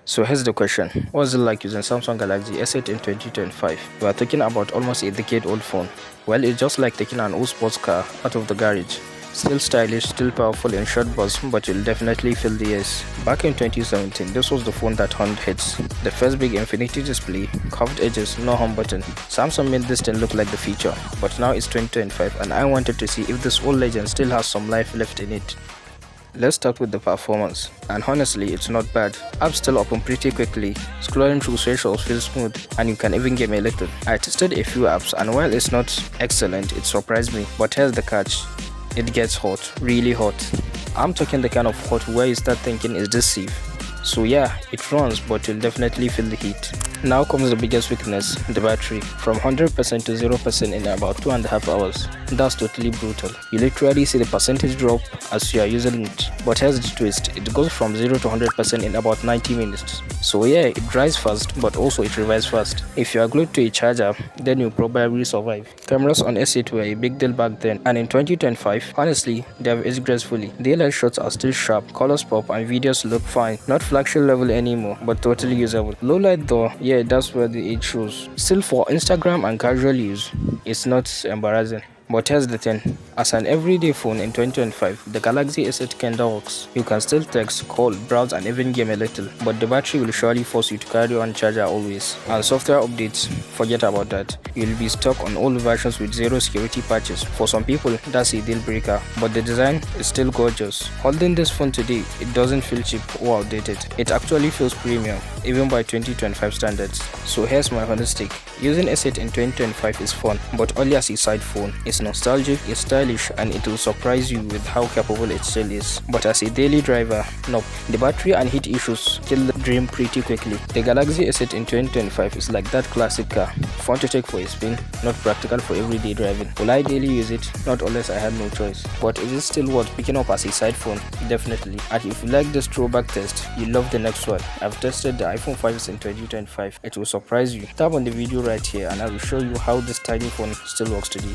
So here's the question. What's it like using Samsung Galaxy S8 in 2025? We are talking about almost a decade old phone. Well, it's just like taking an old sports car out of the garage. Still stylish, still powerful in short bursts, but you'll definitely feel the yes. Back in 2017, this was the phone that earned hits. The first big infinity display, curved edges, no home button. Samsung made this thing look like the future, but now it's 2025 and I wanted to see if this old legend still has some life left in it. Let's start with the performance, and honestly, it's not bad. Apps still open pretty quickly, scrolling through socials feels smooth, and you can even game a little. I tested a few apps, and while it's not excellent, it surprised me. But here's the catch, it gets hot, really hot. I'm talking the kind of hot where you start thinking, is this safe? So yeah, it runs, but you'll definitely feel the heat. Now comes the biggest weakness, the battery. From 100% to 0% in about 2.5 hours. That's totally brutal. You literally see the percentage drop as you are using it. But here's the twist, it goes from 0 to 100% in about 90 minutes. So yeah, it dries fast, but also it revives fast. If you are glued to a charger, then you'll probably survive. Cameras on S8 were a big deal back then, and in 2025, honestly, they have aged gracefully. Daylight shots are still sharp, colors pop, and videos look fine. Not flagship level anymore, but totally usable. Low light though, yeah, that's where the age shows. Still, for Instagram and casual use, it's not embarrassing. But here's the thing, as an everyday phone in 2025, the Galaxy S8 kinda works. You can still text, call, browse and even game a little, but the battery will surely force you to carry on charger always. And software updates, forget about that. You'll be stuck on old versions with zero security patches. For some people, that's a deal breaker, but the design is still gorgeous. Holding this phone today, it doesn't feel cheap or outdated. It actually feels premium, even by 2025 standards. So here's my honest take. Using S8 in 2025 is fun, but only as a side phone. It's nostalgic, it's stylish, and it will surprise you with how capable it still is. But as a daily driver, nope. The battery and heat issues kill the dream pretty quickly. The Galaxy S8 in 2025 is like that classic car. Fun to take for a spin, not practical for everyday driving. Will I daily use it? Not unless I had no choice. But is it still worth picking up as a side phone? Definitely. And if you like this throwback test, you'll love the next one. I've tested the iPhone 5s in 2025. It will surprise you. Tap on the video right here and I will show you how this tiny phone still works today.